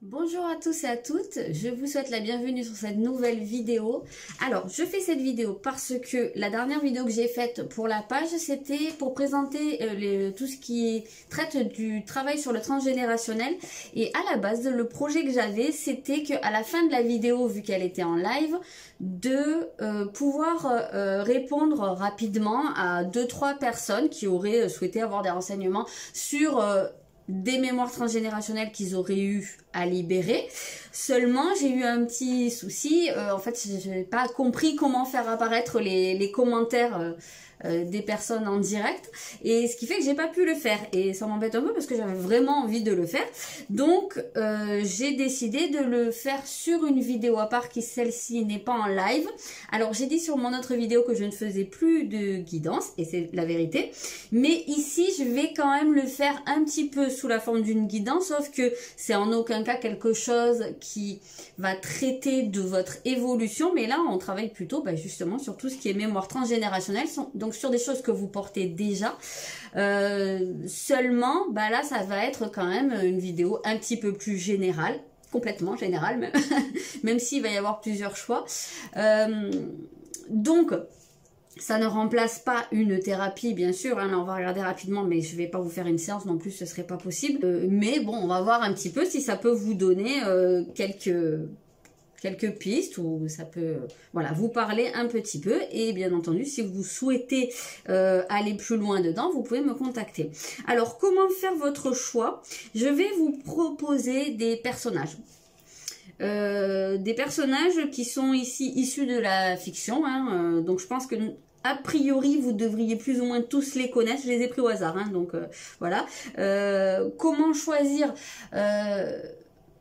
Bonjour à tous et à toutes, je vous souhaite la bienvenue sur cette nouvelle vidéo. Alors, je fais cette vidéo parce que la dernière vidéo que j'ai faite pour la page, c'était pour présenter tout ce qui traite du travail sur le transgénérationnel. Et à la base, le projet que j'avais, c'était qu'à la fin de la vidéo, vu qu'elle était en live, de pouvoir répondre rapidement à 2-3 personnes qui auraient souhaité avoir des renseignements sur... des mémoires transgénérationnelles qu'ils auraient eu à libérer. Seulement, j'ai eu un petit souci. En fait, je n'ai pas compris comment faire apparaître les commentaires des personnes en direct. Et ce qui fait que j'ai pas pu le faire. Et ça m'embête un peu parce que j'avais vraiment envie de le faire. Donc, j'ai décidé de le faire sur une vidéo à part qui, celle-ci, n'est pas en live. Alors, j'ai dit sur mon autre vidéo que je ne faisais plus de guidance. Et c'est la vérité. Mais ici, je vais quand même le faire un petit peu sous la forme d'une guidance. Sauf que c'est en aucun cas quelque chose qui va traiter de votre évolution. Mais là, on travaille plutôt justement sur tout ce qui est mémoire transgénérationnelle. Donc, sur des choses que vous portez déjà. Seulement, là, ça va être quand même une vidéo un petit peu plus générale. Complètement générale, même, même s'il va y avoir plusieurs choix. Donc... ça ne remplace pas une thérapie, bien sûr, hein, là on va regarder rapidement, mais je ne vais pas vous faire une séance non plus, ce serait pas possible. Mais bon, on va voir un petit peu si ça peut vous donner quelques pistes, ou ça peut vous parler un petit peu. Et bien entendu, si vous souhaitez aller plus loin dedans, vous pouvez me contacter. Alors, comment faire votre choix? Je vais vous proposer des personnages. Des personnages qui sont ici issus de la fiction, hein, donc je pense que a priori vous devriez plus ou moins tous les connaître. Je les ai pris au hasard, hein, donc voilà. Comment choisir?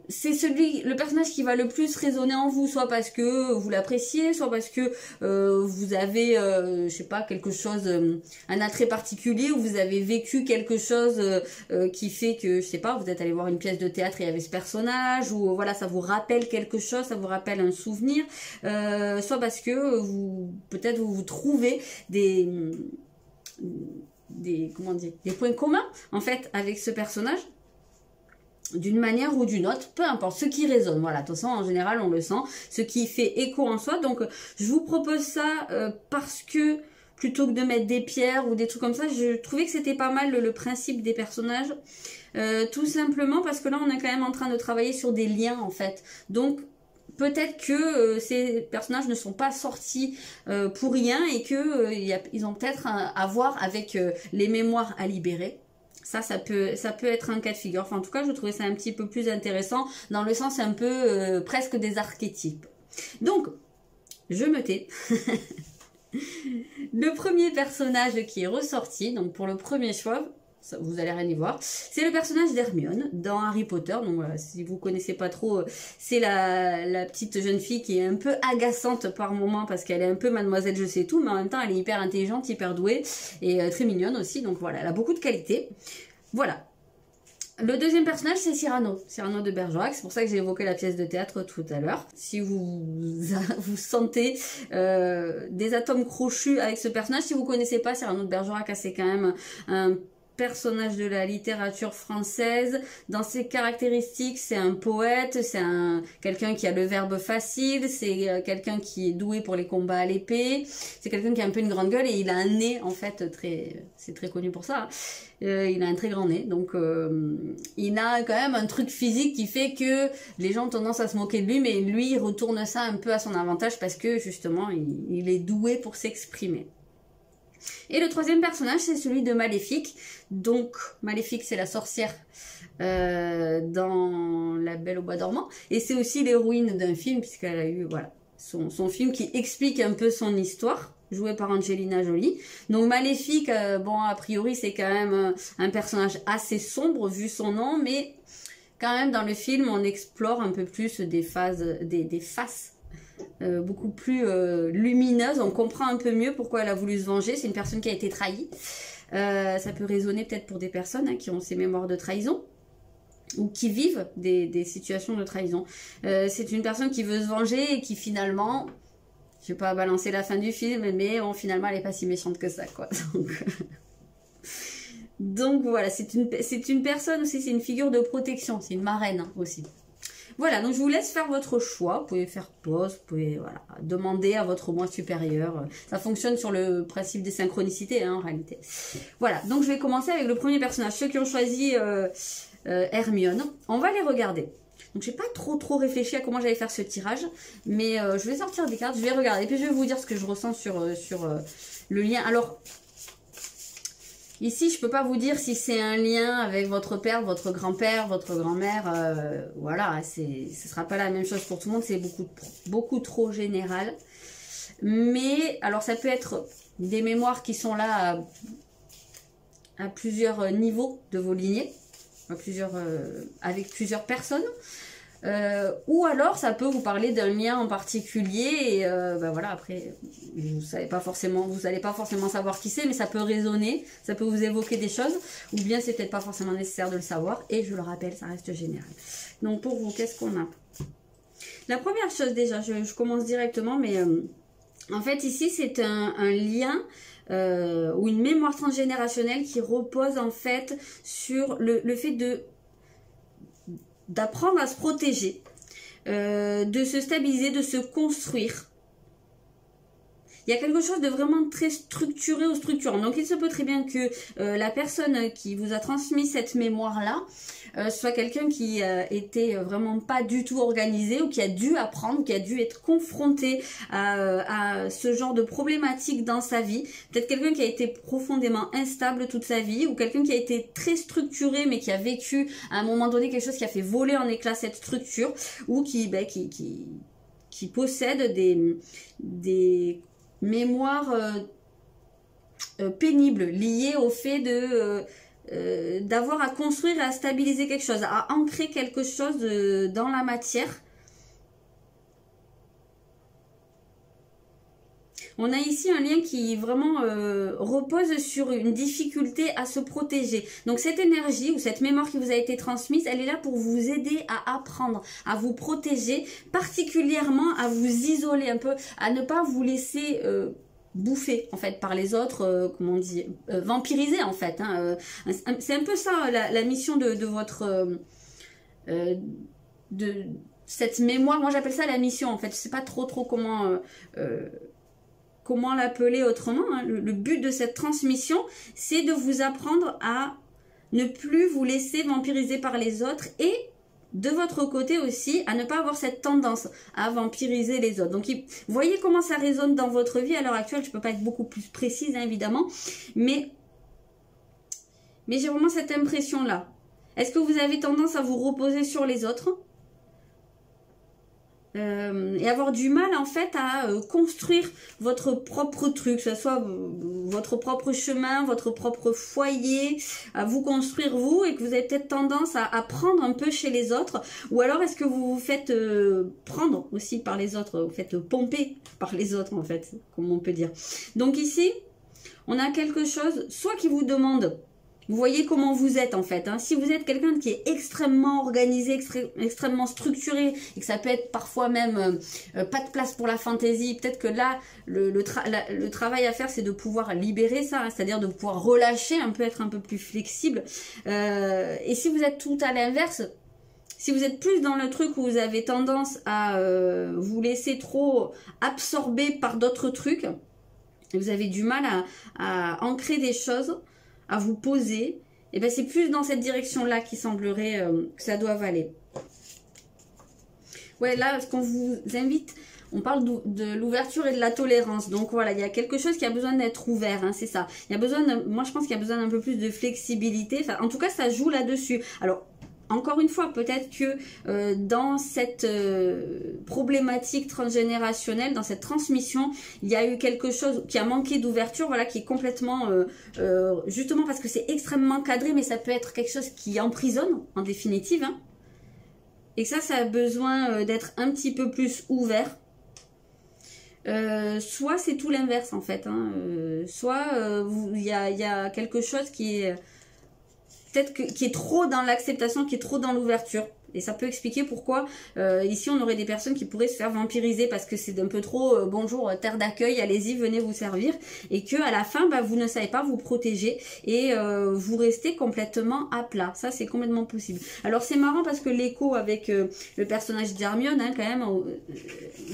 C'est le personnage qui va le plus résonner en vous, soit parce que vous l'appréciez, soit parce que vous avez, je sais pas, quelque chose, un attrait particulier, ou vous avez vécu quelque chose qui fait que, je sais pas, vous êtes allé voir une pièce de théâtre et il y avait ce personnage, ou voilà, ça vous rappelle quelque chose, ça vous rappelle un souvenir, soit parce que peut-être vous trouvez comment dire, des points communs en fait avec ce personnage, d'une manière ou d'une autre, peu importe, ce qui résonne, voilà, de toute façon en général on le sent, ce qui fait écho en soi. Donc je vous propose ça parce que plutôt que de mettre des pierres ou des trucs comme ça, je trouvais que c'était pas mal le principe des personnages, tout simplement parce que là on est quand même en train de travailler sur des liens en fait. Donc peut-être que ces personnages ne sont pas sortis pour rien, et que ils ont peut-être à voir avec les mémoires à libérer. Ça peut être un cas de figure. Enfin, en tout cas, je trouvais ça un petit peu plus intéressant, dans le sens un peu presque des archétypes. Donc, je me tais. Le premier personnage qui est ressorti, donc pour le premier choix, vous allez rien y voir, c'est le personnage d'Hermione dans Harry Potter. Donc voilà, si vous connaissez pas trop, c'est la petite jeune fille qui est un peu agaçante par moments parce qu'elle est un peu mademoiselle je sais tout, mais en même temps elle est hyper intelligente, hyper douée et très mignonne aussi. Donc voilà, elle a beaucoup de qualités. Voilà. Le deuxième personnage, c'est Cyrano de Bergerac. C'est pour ça que j'ai évoqué la pièce de théâtre tout à l'heure. Si vous sentez des atomes crochus avec ce personnage, si vous connaissez pas Cyrano de Bergerac, c'est quand même un personnage de la littérature française. Dans ses caractéristiques, c'est un poète, c'est quelqu'un qui a le verbe facile, c'est quelqu'un qui est doué pour les combats à l'épée, c'est quelqu'un qui a un peu une grande gueule, et il a un nez en fait c'est très connu pour ça, hein. Il a un très grand nez, donc il a quand même un truc physique qui fait que les gens ont tendance à se moquer de lui, mais lui il retourne ça un peu à son avantage parce que justement il est doué pour s'exprimer. Et le troisième personnage, c'est celui de Maléfique. Donc, Maléfique, c'est la sorcière dans La Belle au bois dormant. Et c'est aussi l'héroïne d'un film, puisqu'elle a eu voilà, son film qui explique un peu son histoire, joué par Angelina Jolie. Donc, Maléfique, bon, a priori, c'est quand même un personnage assez sombre, vu son nom, mais quand même, dans le film, on explore un peu plus des faces beaucoup plus lumineuse. On comprend un peu mieux pourquoi elle a voulu se venger. C'est une personne qui a été trahie. Ça peut résonner peut-être pour des personnes qui ont ces mémoires de trahison, ou qui vivent des situations de trahison. C'est une personne qui veut se venger et qui finalement, je vais pas balancer la fin du film, mais bon, finalement elle est pas si méchante que ça, quoi. Donc voilà, c'est une personne aussi, c'est une figure de protection, c'est une marraine aussi. Voilà, donc je vous laisse faire votre choix. Vous pouvez faire pause, vous pouvez voilà, demander à votre moi supérieur. Ça fonctionne sur le principe des synchronicités hein, en réalité. Voilà, donc je vais commencer avec le premier personnage. Ceux qui ont choisi Hermione, on va les regarder. Donc j'ai pas trop réfléchi à comment j'allais faire ce tirage, mais je vais sortir des cartes, je vais regarder, puis je vais vous dire ce que je ressens sur le lien. Alors ici je peux pas vous dire si c'est un lien avec votre père, votre grand-père, votre grand-mère, voilà, ce sera pas la même chose pour tout le monde, c'est beaucoup trop général. Mais alors ça peut être des mémoires qui sont là à plusieurs niveaux de vos lignées, avec plusieurs personnes. Ou alors ça peut vous parler d'un lien en particulier et ben voilà, après vous n'allez pas forcément savoir qui c'est, mais ça peut résonner, ça peut vous évoquer des choses, ou bien c'est peut-être pas forcément nécessaire de le savoir, et je le rappelle, ça reste général. Donc pour vous, qu'est-ce qu'on a? La première chose déjà, je commence directement, mais en fait ici c'est un lien ou une mémoire transgénérationnelle qui repose en fait sur le fait d'apprendre à se protéger, de se stabiliser, de se construire. Il y a quelque chose de vraiment très structuré ou structurant. Donc il se peut très bien que la personne qui vous a transmis cette mémoire-là soit quelqu'un qui était vraiment pas du tout organisé, ou qui a dû apprendre, qui a dû être confronté à ce genre de problématique dans sa vie. Peut-être quelqu'un qui a été profondément instable toute sa vie, ou quelqu'un qui a été très structuré mais qui a vécu à un moment donné quelque chose qui a fait voler en éclats cette structure, ou qui possède des mémoires pénibles liées au fait d'avoir à construire et à stabiliser quelque chose, à ancrer quelque chose dans la matière. On a ici un lien qui vraiment repose sur une difficulté à se protéger. Donc cette énergie ou cette mémoire qui vous a été transmise, elle est là pour vous aider à apprendre, à vous protéger, particulièrement à vous isoler un peu, à ne pas vous laisser bouffer en fait par les autres, comment on dit, vampiriser en fait. Hein, c'est un peu ça la mission de votre... de cette mémoire. Moi j'appelle ça la mission en fait. Je sais pas trop comment l'appeler autrement, hein. Le but de cette transmission, c'est de vous apprendre à ne plus vous laisser vampiriser par les autres, et de votre côté aussi, à ne pas avoir cette tendance à vampiriser les autres. Donc, vous voyez comment ça résonne dans votre vie à l'heure actuelle. Je ne peux pas être beaucoup plus précise, hein, évidemment, mais j'ai vraiment cette impression-là. Est-ce que vous avez tendance à vous reposer sur les autres ? Et avoir du mal en fait à construire votre propre truc, que ce soit votre propre chemin, votre propre foyer, à vous construire vous, et que vous avez peut-être tendance à prendre un peu chez les autres, ou alors est-ce que vous vous faites prendre aussi par les autres, vous faites pomper par les autres en fait, comme on peut dire. Donc ici, on a quelque chose, soit qui vous demande... Vous voyez comment vous êtes en fait. Hein. Si vous êtes quelqu'un qui est extrêmement organisé, extrêmement structuré, et que ça peut être parfois même pas de place pour la fantaisie, peut-être que là, le travail à faire, c'est de pouvoir libérer ça, hein, c'est-à-dire de pouvoir relâcher, un peu, être un peu plus flexible. Et si vous êtes tout à l'inverse, si vous êtes plus dans le truc où vous avez tendance à vous laisser trop absorber par d'autres trucs, et vous avez du mal à ancrer des choses, à vous poser, et ben c'est plus dans cette direction-là qui semblerait que ça doit aller. Ouais, là, ce qu'on vous invite, on parle de l'ouverture et de la tolérance. Donc voilà, il y a quelque chose qui a besoin d'être ouvert, hein, c'est ça. Il y a besoin, moi je pense qu'il y a besoin d'un peu plus de flexibilité. Enfin, en tout cas, ça joue là-dessus. Alors, encore une fois, peut-être que dans cette problématique transgénérationnelle, dans cette transmission, il y a eu quelque chose qui a manqué d'ouverture, voilà, qui est complètement, justement parce que c'est extrêmement cadré, mais ça peut être quelque chose qui emprisonne, en définitive, hein, et que ça a besoin d'être un petit peu plus ouvert. Soit c'est tout l'inverse, en fait, hein, soit il y a quelque chose qui est... peut-être qui est trop dans l'acceptation, qui est trop dans l'ouverture. Et ça peut expliquer pourquoi ici on aurait des personnes qui pourraient se faire vampiriser parce que c'est un peu trop bonjour terre d'accueil, allez-y, venez vous servir, et que à la fin bah, vous ne savez pas vous protéger et vous restez complètement à plat. Ça c'est complètement possible. Alors c'est marrant parce que l'écho avec le personnage d'Hermione, hein, quand même, on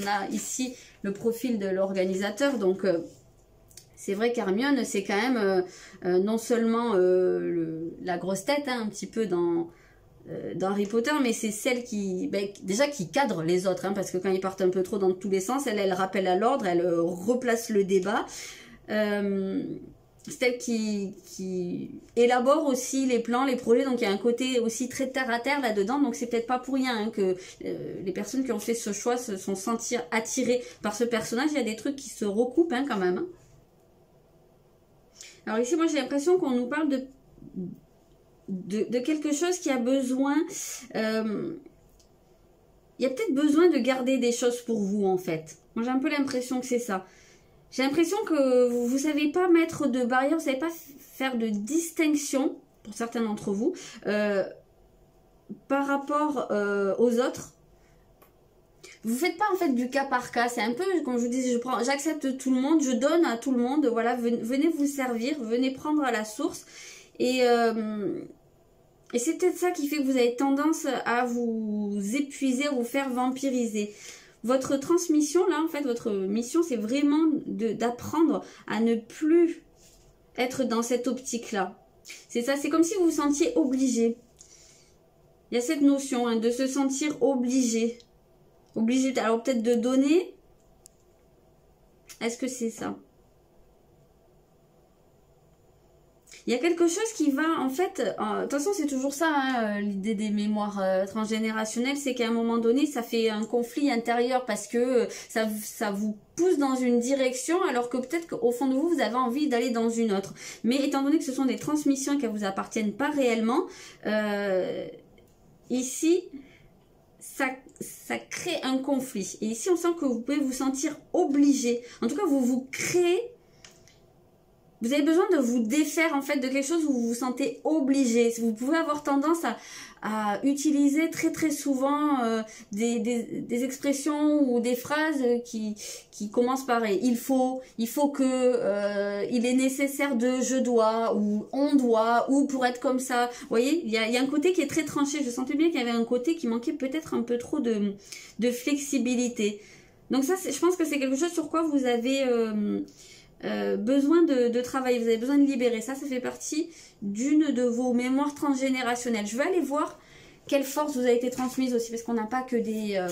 a ici le profil de l'organisateur, donc c'est vrai qu'Hermione c'est quand même non seulement la grosse tête, hein, un petit peu dans Harry Potter, mais c'est celle qui, déjà qui cadre les autres, hein, parce que quand ils partent un peu trop dans tous les sens, elle rappelle à l'ordre, elle replace le débat. C'est elle qui élabore aussi les plans, les projets, donc il y a un côté aussi très terre à terre là-dedans, donc c'est peut-être pas pour rien hein, que les personnes qui ont fait ce choix se sont senties attirées par ce personnage. Il y a des trucs qui se recoupent hein, quand même. Hein. Alors ici, moi j'ai l'impression qu'on nous parle de quelque chose qui a besoin, il y a peut-être besoin de garder des choses pour vous en fait. Moi j'ai un peu l'impression que c'est ça. J'ai l'impression que vous ne savez pas mettre de barrière, vous ne savez pas faire de distinction, pour certains d'entre vous, par rapport aux autres. Vous ne faites pas en fait du cas par cas, c'est un peu comme je vous dis, j'accepte tout le monde, je donne à tout le monde, voilà, venez vous servir, venez prendre à la source. Et c'est peut-être ça qui fait que vous avez tendance à vous épuiser, à vous faire vampiriser. Votre transmission, là, en fait, votre mission, c'est vraiment d'apprendre à ne plus être dans cette optique-là. C'est ça, c'est comme si vous vous sentiez obligé. Il y a cette notion hein, de se sentir obligé. Obligé, alors peut-être de donner. Est-ce que c'est ça ? Il y a quelque chose qui va, en fait, de toute façon c'est toujours ça, hein, l'idée des mémoires transgénérationnelles, c'est qu'à un moment donné, ça fait un conflit intérieur parce que ça vous pousse dans une direction alors que peut-être qu'au fond de vous, vous avez envie d'aller dans une autre. Mais étant donné que ce sont des transmissions qui ne vous appartiennent pas réellement, ici, ça crée un conflit. Et ici, on sent que vous pouvez vous sentir obligé. En tout cas, vous vous créez. Vous avez besoin de vous défaire en fait de quelque chose où vous vous sentez obligé. Vous pouvez avoir tendance à utiliser très souvent des expressions ou des phrases qui commencent par il faut que, il est nécessaire de je dois ou on doit ou pour être comme ça. Vous voyez, il y a un côté qui est très tranché. Je sentais bien qu'il y avait un côté qui manquait peut-être un peu trop de flexibilité. Donc ça, je pense que c'est quelque chose sur quoi vous avez... besoin de travailler, vous avez besoin de libérer. Ça fait partie d'une de vos mémoires transgénérationnelles. Je vais aller voir quelle force vous a été transmise aussi, parce qu'on n'a pas que des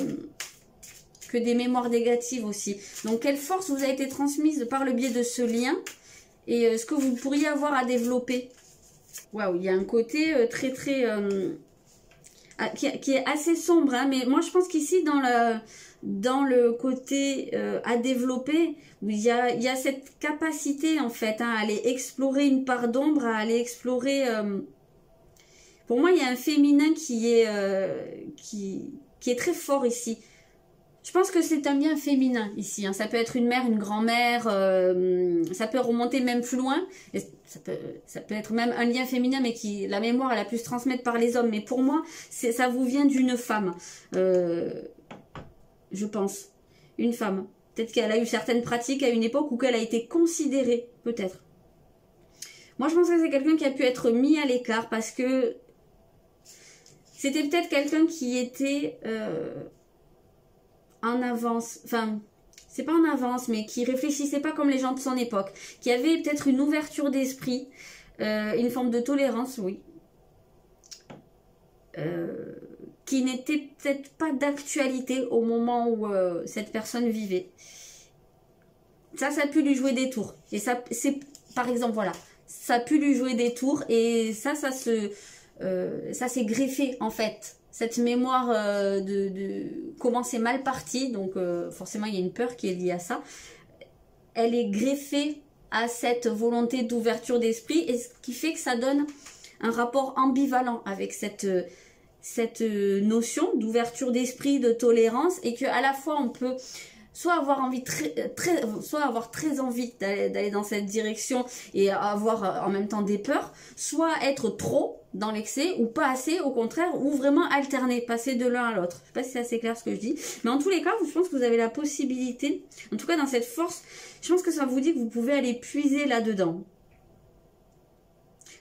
mémoires négatives aussi. Donc, quelle force vous a été transmise par le biais de ce lien et ce que vous pourriez avoir à développer. Waouh, il y a un côté très qui est assez sombre, hein, mais moi je pense qu'ici dans le côté à développer, il y a cette capacité en fait hein, à aller explorer une part d'ombre, à aller explorer... Pour moi, il y a un féminin qui est très fort ici. Je pense que c'est un lien féminin ici. Hein. Ça peut être une mère, une grand-mère, ça peut remonter même plus loin. Et ça peut être même un lien féminin, mais qui la mémoire, elle a pu se transmettre par les hommes. Mais pour moi, ça vous vient d'une femme. Je pense. Une femme. Peut-être qu'elle a eu certaines pratiques à une époque ou qu'elle a été considérée, peut-être. Moi, je pense que c'est quelqu'un qui a pu être mis à l'écart parce que c'était peut-être quelqu'un qui était en avance. Enfin, c'est pas en avance, mais qui réfléchissait pas comme les gens de son époque. Qui avait peut-être une ouverture d'esprit, une forme de tolérance, oui. Qui n'était peut-être pas d'actualité au moment où cette personne vivait. Ça a pu lui jouer des tours. Et ça, c'est par exemple, voilà, ça a pu lui jouer des tours et ça s'est greffé en fait. Cette mémoire de comment c'est mal parti, donc forcément il y a une peur qui est liée à ça. Elle est greffée à cette volonté d'ouverture d'esprit et ce qui fait que ça donne un rapport ambivalent avec cette notion d'ouverture d'esprit, de tolérance et qu'à la fois on peut soit avoir envie soit avoir très envie d'aller dans cette direction et avoir en même temps des peurs, soit être trop dans l'excès ou pas assez, au contraire, ou vraiment alterner, passer de l'un à l'autre. Je sais pas si c'est assez clair ce que je dis, mais en tous les cas, je pense que vous avez la possibilité, en tout cas dans cette force, je pense que ça vous dit que vous pouvez aller puiser là-dedans.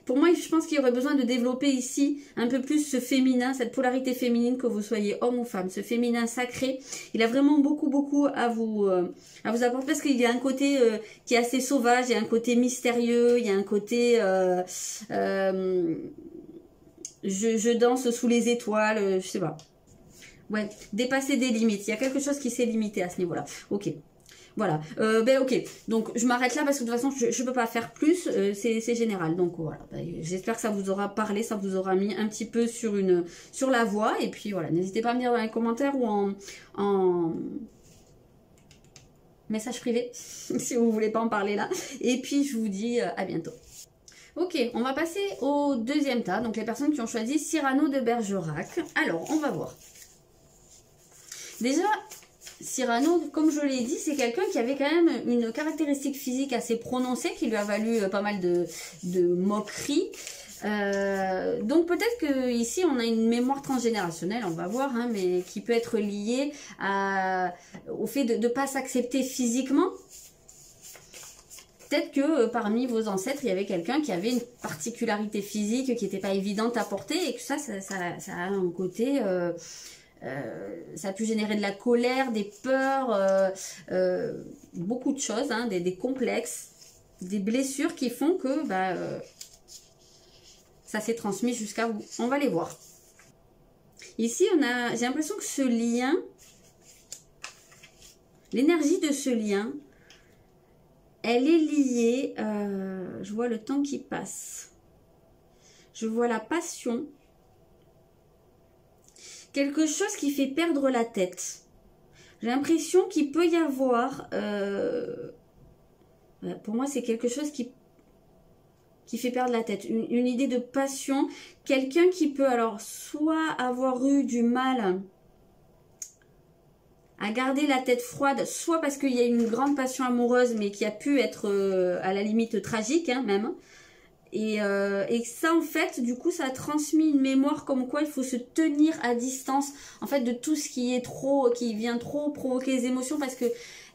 Pour moi, je pense qu'il y aurait besoin de développer ici un peu plus ce féminin, cette polarité féminine, que vous soyez homme ou femme, ce féminin sacré. Il a vraiment beaucoup à vous apporter, parce qu'il y a un côté qui est assez sauvage, il y a un côté mystérieux, il y a un côté je danse sous les étoiles, je sais pas. Ouais, dépasser des limites. Il y a quelque chose qui s'est limité à ce niveau-là. Ok. Voilà, ok, donc je m'arrête là parce que de toute façon je peux pas faire plus, c'est général, donc voilà, j'espère que ça vous aura parlé, ça vous aura mis un petit peu sur la voie, et puis voilà, n'hésitez pas à me dire dans les commentaires ou en message privé, si vous voulez pas en parler là, et puis je vous dis à bientôt. Ok, on va passer au deuxième tas, donc les personnes qui ont choisi Cyrano de Bergerac. Alors, on va voir. Déjà, Cyrano, comme je l'ai dit, c'est quelqu'un qui avait quand même une caractéristique physique assez prononcée, qui lui a valu pas mal de moqueries. Donc peut-être que ici on a une mémoire transgénérationnelle, on va voir, hein, mais qui peut être liée au fait de ne pas s'accepter physiquement. Peut-être que parmi vos ancêtres, il y avait quelqu'un qui avait une particularité physique qui n'était pas évidente à porter, et que ça a un côté... ça a pu générer de la colère, des peurs, beaucoup de choses, hein, des complexes, des blessures qui font que ça s'est transmis jusqu'à vous. On va les voir. Ici, j'ai l'impression que ce lien, l'énergie de ce lien, elle est liée, je vois le temps qui passe, je vois la passion, quelque chose qui fait perdre la tête. J'ai l'impression qu'il peut y avoir... pour moi, c'est quelque chose qui fait perdre la tête. Une idée de passion. Quelqu'un qui peut alors soit avoir eu du mal à garder la tête froide, soit parce qu'il y a une grande passion amoureuse, mais qui a pu être à la limite tragique, hein, même. Et ça, en fait, du coup, ça a transmis une mémoire comme quoi il faut se tenir à distance, en fait, de tout ce qui est qui vient trop provoquer les émotions, parce que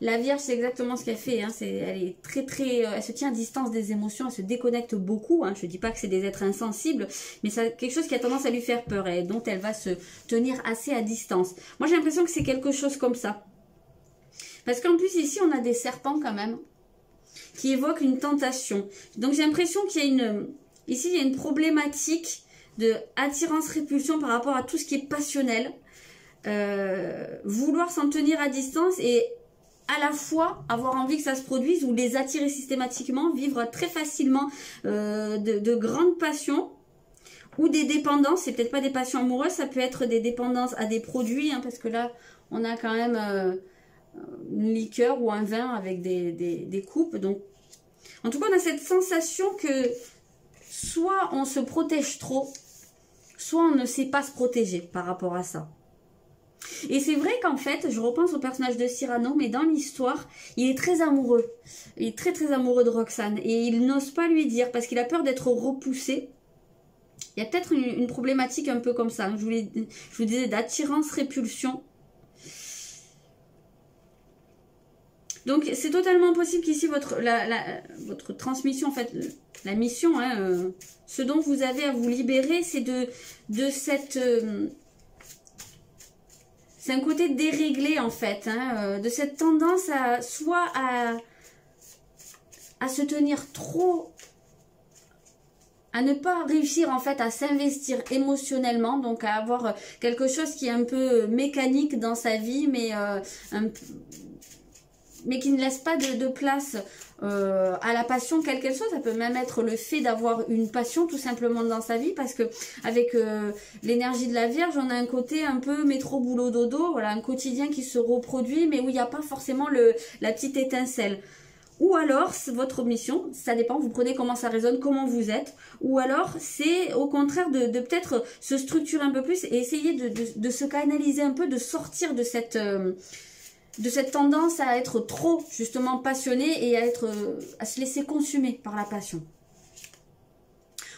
la Vierge, c'est exactement ce qu'elle fait, hein, elle est elle se tient à distance des émotions, elle se déconnecte beaucoup, hein, je dis pas que c'est des êtres insensibles, mais c'est quelque chose qui a tendance à lui faire peur et dont elle va se tenir assez à distance. Moi, j'ai l'impression que c'est quelque chose comme ça. Parce qu'en plus, ici, on a des serpents quand même, qui évoque une tentation. Donc j'ai l'impression qu'il y a ici il y a une problématique de attirance-répulsion par rapport à tout ce qui est passionnel. Vouloir s'en tenir à distance et à la fois avoir envie que ça se produise ou les attirer systématiquement, vivre très facilement de grandes passions ou des dépendances. C'est peut-être pas des passions amoureuses, ça peut être des dépendances à des produits, hein, parce que là on a quand même... une liqueur ou un vin avec des coupes. Donc, en tout cas, on a cette sensation que soit on se protège trop, soit on ne sait pas se protéger par rapport à ça. Et c'est vrai qu'en fait, je repense au personnage de Cyrano, mais dans l'histoire, il est très amoureux. Il est très amoureux de Roxane. Et il n'ose pas lui dire parce qu'il a peur d'être repoussé. Il y a peut-être une problématique un peu comme ça. Je vous disais d'attirance-répulsion. Donc c'est totalement possible qu'ici votre transmission, en fait, la mission, hein, ce dont vous avez à vous libérer, c'est de cette... c'est un côté déréglé en fait, hein, de cette tendance à soit à se tenir trop, à ne pas réussir en fait à s'investir émotionnellement, donc à avoir quelque chose qui est un peu mécanique dans sa vie, mais qui ne laisse pas de place à la passion quelle qu'elle soit. Ça peut même être le fait d'avoir une passion tout simplement dans sa vie, parce que avec l'énergie de la Vierge, on a un côté un peu métro boulot dodo, voilà, un quotidien qui se reproduit, mais où il n'y a pas forcément la petite étincelle. Ou alors, votre mission, ça dépend, vous prenez comment ça résonne, comment vous êtes. Ou alors, c'est au contraire de peut-être se structurer un peu plus et essayer de se canaliser un peu, de sortir de cette... de cette tendance à être trop justement passionné et à se laisser consumer par la passion.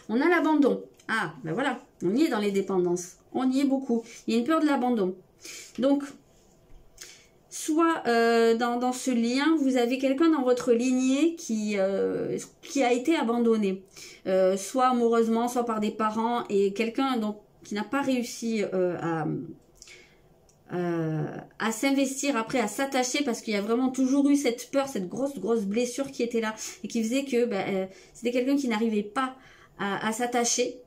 On a l'abandon. Ah, ben voilà, on y est dans les dépendances. On y est beaucoup. Il y a une peur de l'abandon. Donc, soit dans ce lien, vous avez quelqu'un dans votre lignée qui a été abandonné. Soit amoureusement, soit par des parents. Et quelqu'un qui n'a pas réussi à s'investir après, à s'attacher, parce qu'il y a vraiment toujours eu cette peur, cette grosse blessure qui était là. Et qui faisait que c'était quelqu'un qui n'arrivait pas à s'attacher.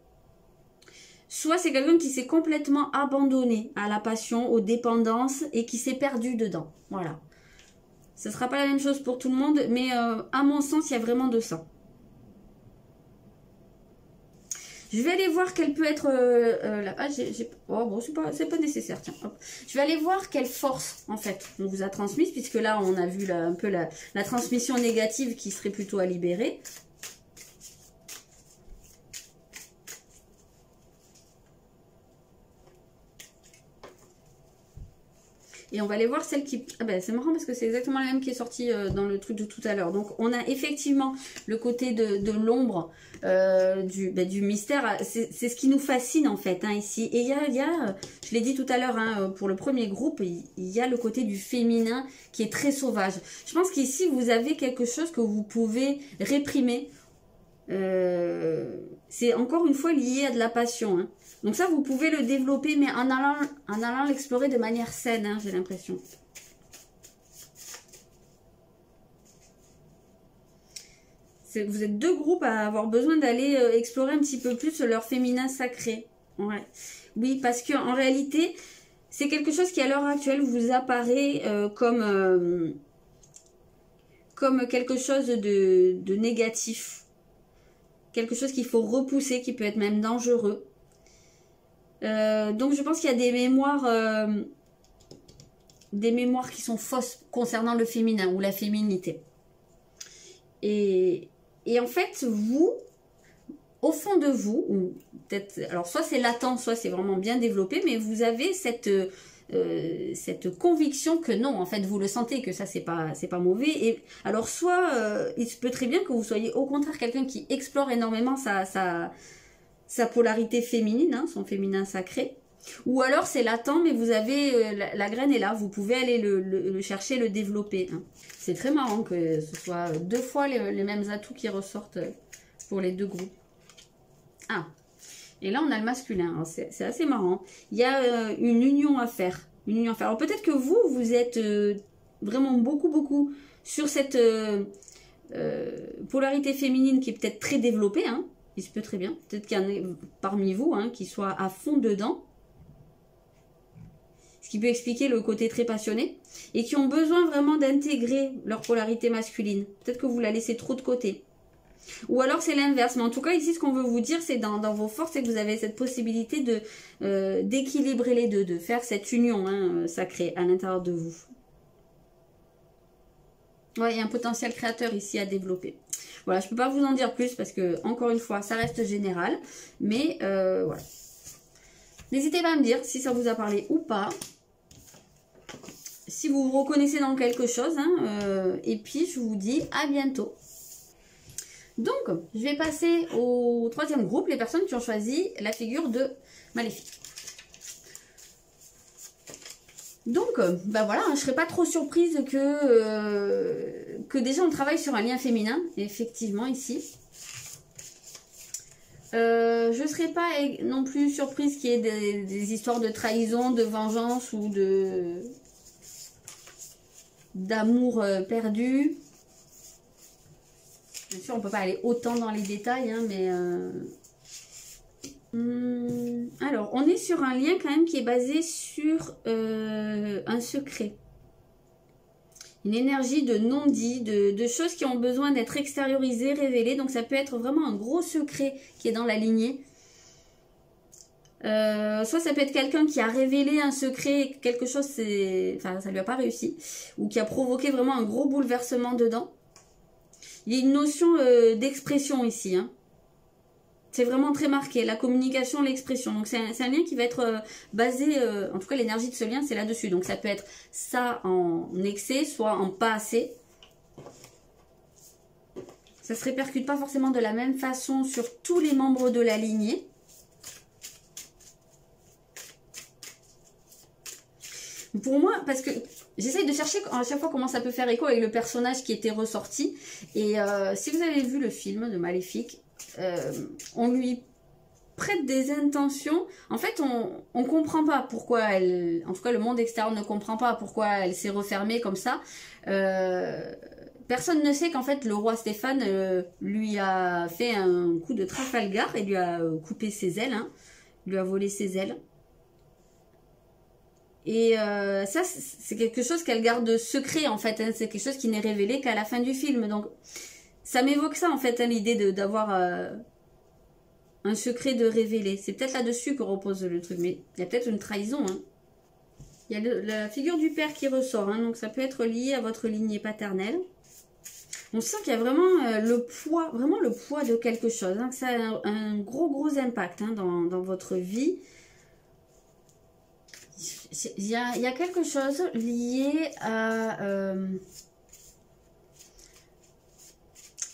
Soit c'est quelqu'un qui s'est complètement abandonné à la passion, aux dépendances et qui s'est perdu dedans. Voilà. Ce ne sera pas la même chose pour tout le monde, mais à mon sens, il y a vraiment de ça. Je vais aller voir quelle peut être la page. Oh bon, c'est pas nécessaire. Tiens, hop. Je vais aller voir quelle force en fait on vous a transmise, puisque là on a vu un peu la transmission négative qui serait plutôt à libérer. Et on va aller voir celle qui... Ah ben c'est marrant parce que c'est exactement la même qui est sortie dans le truc de tout à l'heure. Donc on a effectivement le côté de l'ombre, du mystère. C'est ce qui nous fascine en fait ici. Et il y a, je l'ai dit tout à l'heure, pour le premier groupe, il y a le côté du féminin qui est très sauvage. Je pense qu'ici vous avez quelque chose que vous pouvez réprimer. C'est encore une fois lié à de la passion. Donc ça, vous pouvez le développer, mais en allant l'explorer de manière saine, j'ai l'impression. Vous êtes deux groupes à avoir besoin d'aller explorer un petit peu plus leur féminin sacré. Ouais. Oui, parce qu'en réalité, c'est quelque chose qui à l'heure actuelle vous apparaît comme quelque chose de négatif. Quelque chose qu'il faut repousser, qui peut être même dangereux. Donc je pense qu'il y a des mémoires qui sont fausses concernant le féminin ou la féminité. Et en fait, vous, au fond de vous, ou peut-être, alors soit c'est latent, soit c'est vraiment bien développé, mais vous avez cette conviction que non, en fait, vous le sentez, que ça c'est pas mauvais. Et alors soit il se peut très bien que vous soyez au contraire quelqu'un qui explore énormément sa polarité féminine, son féminin sacré. Ou alors c'est latent, mais vous avez la graine est là, vous pouvez aller le chercher, le développer. C'est très marrant que ce soit deux fois les mêmes atouts qui ressortent pour les deux groupes. Ah, et là on a le masculin, c'est assez marrant. Il y a une union à faire. Alors peut-être que vous êtes vraiment beaucoup sur cette polarité féminine qui est peut-être très développée, il se peut très bien. Peut-être qu'il y en a parmi vous qui soit à fond dedans. Ce qui peut expliquer le côté très passionné. Et qui ont besoin vraiment d'intégrer leur polarité masculine. Peut-être que vous la laissez trop de côté. Ou alors c'est l'inverse. Mais en tout cas, ici, ce qu'on veut vous dire, c'est dans vos forces, c'est que vous avez cette possibilité d'équilibrer les deux. De faire cette union sacrée à l'intérieur de vous. Ouais, il y a un potentiel créateur ici à développer. Voilà, je ne peux pas vous en dire plus parce que, encore une fois, ça reste général. Mais voilà. N'hésitez pas à me dire si ça vous a parlé ou pas. Si vous vous reconnaissez dans quelque chose. Et puis, je vous dis à bientôt. Donc, je vais passer au troisième groupe, les personnes qui ont choisi la figure de Maléfique. Donc, voilà, je ne serais pas trop surprise que déjà on travaille sur un lien féminin, effectivement, ici. Je ne serais pas non plus surprise qu'il y ait des histoires de trahison, de vengeance ou d'amour perdu. Bien sûr, on ne peut pas aller autant dans les détails, mais... alors, on est sur un lien quand même qui est basé sur un secret. Une énergie de non-dit, de choses qui ont besoin d'être extériorisées, révélées. Donc, ça peut être vraiment un gros secret qui est dans la lignée. Soit ça peut être quelqu'un qui a révélé un secret, quelque chose, ça lui a pas réussi. Ou qui a provoqué vraiment un gros bouleversement dedans. Il y a une notion d'expression ici, C'est vraiment très marqué, la communication, l'expression. Donc c'est un lien qui va être basé, en tout cas l'énergie de ce lien, c'est là-dessus. Donc ça peut être ça en excès, soit en pas assez. Ça se répercute pas forcément de la même façon sur tous les membres de la lignée. Pour moi, parce que j'essaye de chercher à chaque fois comment ça peut faire écho avec le personnage qui était ressorti. Et si vous avez vu le film de Maléfique, on lui prête des intentions. En fait, on comprend pas pourquoi elle... En tout cas, le monde extérieur ne comprend pas pourquoi elle s'est refermée comme ça. Personne ne sait qu'en fait, le roi Stéphane lui a fait un coup de Trafalgar et lui a coupé ses ailes. Hein, lui a volé ses ailes. Et ça, c'est quelque chose qu'elle garde secret, en fait. Hein, c'est quelque chose qui n'est révélé qu'à la fin du film. Donc, ça m'évoque ça, en fait, hein, l'idée d'avoir un secret de révéler. C'est peut-être là-dessus que repose le truc. Mais il y a peut-être une trahison. Hein. Il y a la figure du père qui ressort. Hein, donc, ça peut être lié à votre lignée paternelle. On sent qu'il y a vraiment le poids de quelque chose. Hein, que ça a un gros impact hein, dans votre vie. Il y a quelque chose lié à... je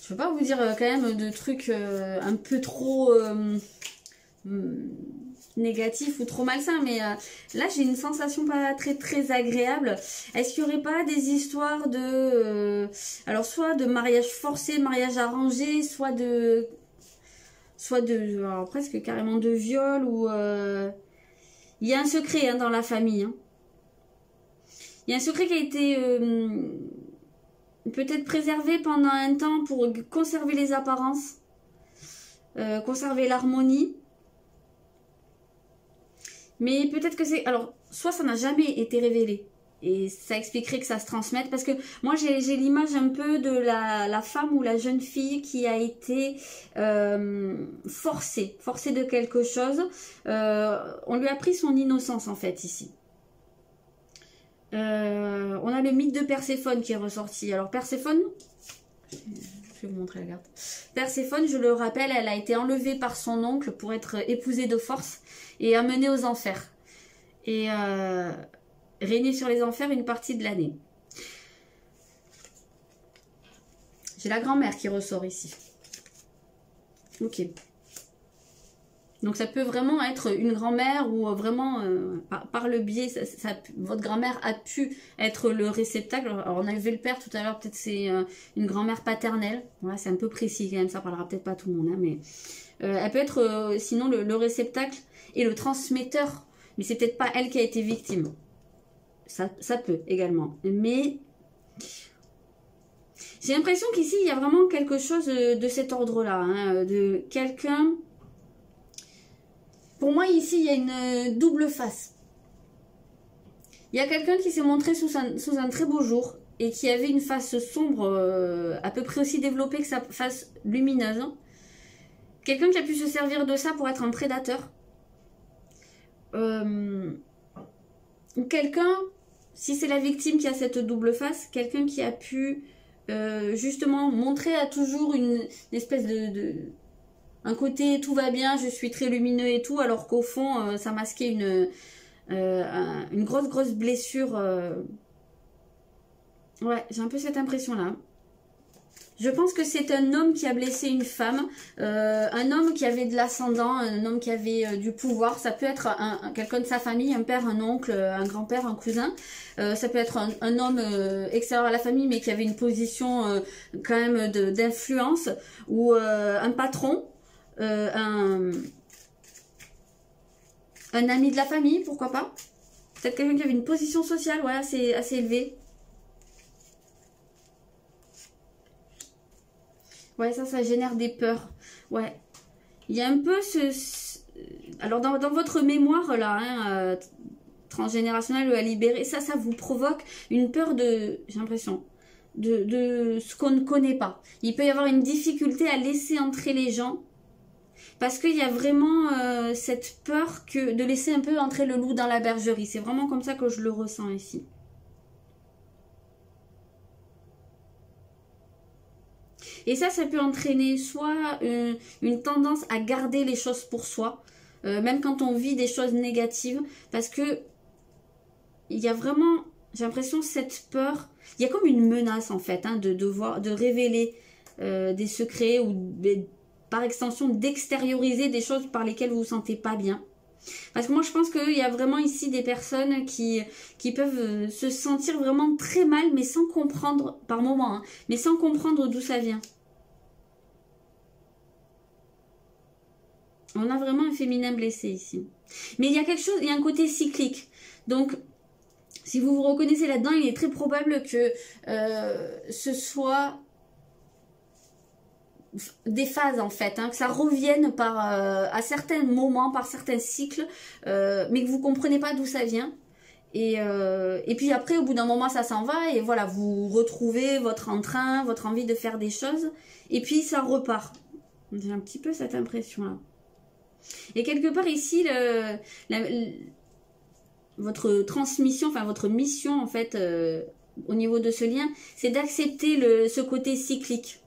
ne veux pas vous dire quand même de trucs un peu trop négatifs ou trop malsains, mais là j'ai une sensation pas très agréable. Est-ce qu'il n'y aurait pas des histoires de... alors soit de mariage forcé, mariage arrangé, soit de alors, presque carrément de viol ou... il y a un secret hein, dans la famille. Hein. Il y a un secret qui a été peut-être préservé pendant un temps pour conserver les apparences, conserver l'harmonie. Mais peut-être que c'est... alors, soit ça n'a jamais été révélé. Et ça expliquerait que ça se transmette. Parce que moi, j'ai l'image un peu de la femme ou la jeune fille qui a été forcée de quelque chose. On lui a pris son innocence, en fait, ici. On a le mythe de Perséphone qui est ressorti. Alors, Perséphone... je vais vous montrer la carte. Perséphone, je le rappelle, elle a été enlevée par son oncle pour être épousée de force et amenée aux enfers. Et... régner sur les enfers une partie de l'année. J'ai la grand-mère qui ressort ici. Ok. Donc ça peut vraiment être une grand-mère ou vraiment par le biais, votre grand-mère a pu être le réceptacle. Alors on a vu le père tout à l'heure, peut-être c'est une grand-mère paternelle. Voilà, c'est un peu précis quand même, ça parlera peut-être pas à tout le monde. Hein, mais elle peut être sinon le réceptacle et le transmetteur. Mais c'est peut-être pas elle qui a été victime. Ça peut également. Mais j'ai l'impression qu'ici, il y a vraiment quelque chose de cet ordre-là. Hein, de quelqu'un... Pour moi, ici, il y a une double face. Il y a quelqu'un qui s'est montré sous un très beau jour et qui avait une face sombre à peu près aussi développée que sa face lumineuse. Hein. Quelqu'un qui a pu se servir de ça pour être un prédateur. Ou quelqu'un... Si c'est la victime qui a cette double face, quelqu'un qui a pu justement montrer à toujours une espèce de un côté tout va bien, je suis très lumineux et tout, alors qu'au fond ça masquait une grosse blessure. Ouais, j'ai un peu cette impression là. Je pense que c'est un homme qui a blessé une femme, un homme qui avait de l'ascendant, un homme qui avait du pouvoir. Ça peut être quelqu'un de sa famille, un père, un oncle, un grand-père, un cousin. Ça peut être un homme extérieur à la famille, mais qui avait une position quand même d'influence. Ou un patron, un ami de la famille, pourquoi pas. Peut-être quelqu'un qui avait une position sociale, ouais, assez élevée. Ouais, ça génère des peurs. Ouais. Il y a un peu alors, dans votre mémoire, là, hein, transgénérationnelle ou à libérer, ça vous provoque une peur de... J'ai l'impression. De ce qu'on ne connaît pas. Il peut y avoir une difficulté à laisser entrer les gens. Parce qu'il y a vraiment cette peur de laisser un peu entrer le loup dans la bergerie. C'est vraiment comme ça que je le ressens ici. Et ça peut entraîner soit une tendance à garder les choses pour soi, même quand on vit des choses négatives, parce que il y a vraiment, j'ai l'impression, cette peur, il y a comme une menace en fait, hein, de révéler des secrets ou par extension d'extérioriser des choses par lesquelles vous vous sentez pas bien. Parce que moi je pense qu'il y a vraiment ici des personnes qui peuvent se sentir vraiment très mal, mais sans comprendre, par moment, hein, mais sans comprendre d'où ça vient. On a vraiment un féminin blessé ici. Mais il y a quelque chose, il y a un côté cyclique. Donc, si vous vous reconnaissez là-dedans, il est très probable que ce soit des phases en fait, hein, que ça revienne à certains moments, par certains cycles, mais que vous comprenez pas d'où ça vient. Et puis après, au bout d'un moment, ça s'en va et voilà, vous retrouvez votre entrain, votre envie de faire des choses, et puis ça repart. J'ai un petit peu cette impression-là. Et quelque part ici, votre transmission, enfin votre mission en fait, au niveau de ce lien, c'est d'accepter ce côté cyclique.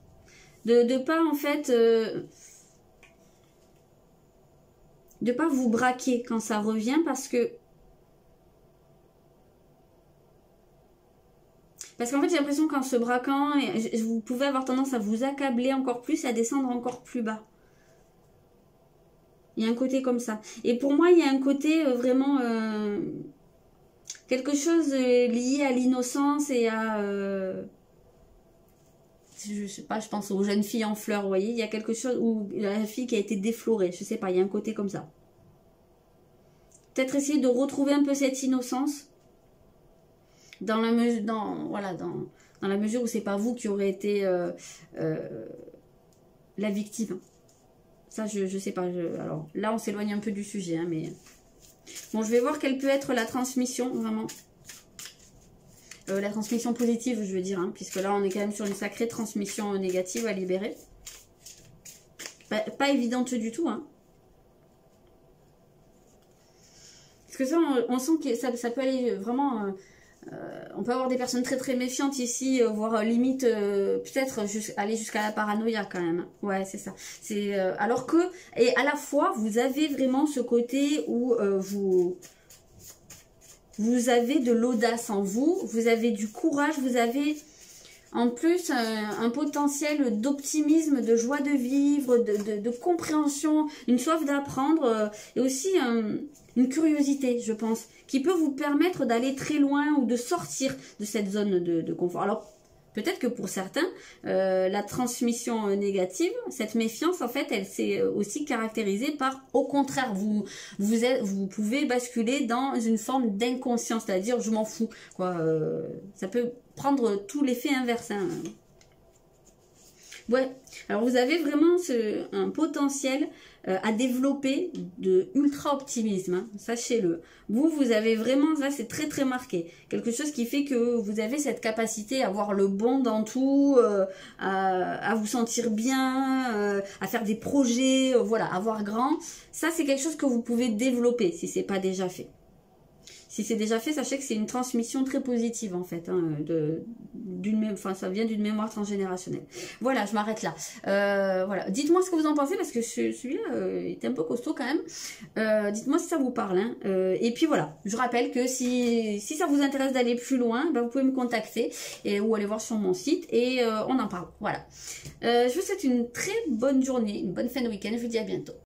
De pas en fait de pas vous braquer quand ça revient, parce qu'en fait j'ai l'impression qu'en se braquant, vous pouvez avoir tendance à vous accabler encore plus, à descendre encore plus bas. Il y a un côté comme ça. Et pour moi, il y a un côté vraiment quelque chose lié à l'innocence et à je sais pas, je pense aux jeunes filles en fleurs, vous voyez, il y a quelque chose, ou la fille qui a été déflorée, je sais pas, il y a un côté comme ça. Peut-être essayer de retrouver un peu cette innocence, dans la mesure, dans la mesure où c'est pas vous qui aurez été la victime. Ça, je sais pas, alors là on s'éloigne un peu du sujet, hein, mais bon, je vais voir quelle peut être la transmission, vraiment. La transmission positive, je veux dire, hein, puisque là, on est quand même sur une sacrée transmission négative à libérer. Pas évidente du tout, hein. Parce que ça, on sent que ça peut aller vraiment... on peut avoir des personnes très très méfiantes ici, voire limite, peut-être aller jusqu'à la paranoïa quand même. Ouais, c'est ça. Alors que, et à la fois, vous avez vraiment ce côté où vous avez de l'audace en vous, vous avez du courage, vous avez en plus un potentiel d'optimisme, de joie de vivre, de compréhension, une soif d'apprendre et aussi une curiosité, je pense, qui peut vous permettre d'aller très loin ou de sortir de cette zone de confort. Alors, peut-être que pour certains, la transmission négative, cette méfiance, en fait, elle s'est aussi caractérisée par, au contraire, vous pouvez basculer dans une forme d'inconscience, c'est-à-dire je m'en fous, quoi. Ça peut prendre tout l'effet inverse, hein. Ouais, alors vous avez vraiment un potentiel à développer de ultra optimisme, hein, sachez-le. Vous avez vraiment, là c'est très très marqué, quelque chose qui fait que vous avez cette capacité à voir le bon dans tout, à vous sentir bien, à faire des projets, voilà, à voir grand. Ça c'est quelque chose que vous pouvez développer si c'est pas déjà fait. Si c'est déjà fait, sachez que c'est une transmission très positive en fait, hein, enfin, ça vient d'une mémoire transgénérationnelle. Voilà, je m'arrête là. Voilà, dites-moi ce que vous en pensez parce que celui-là est un peu costaud quand même. Dites-moi si ça vous parle, hein. Et puis voilà, je rappelle que si ça vous intéresse d'aller plus loin, ben, vous pouvez me contacter ou aller voir sur mon site et on en parle. Voilà. Je vous souhaite une très bonne journée, une bonne fin de week-end. Je vous dis à bientôt.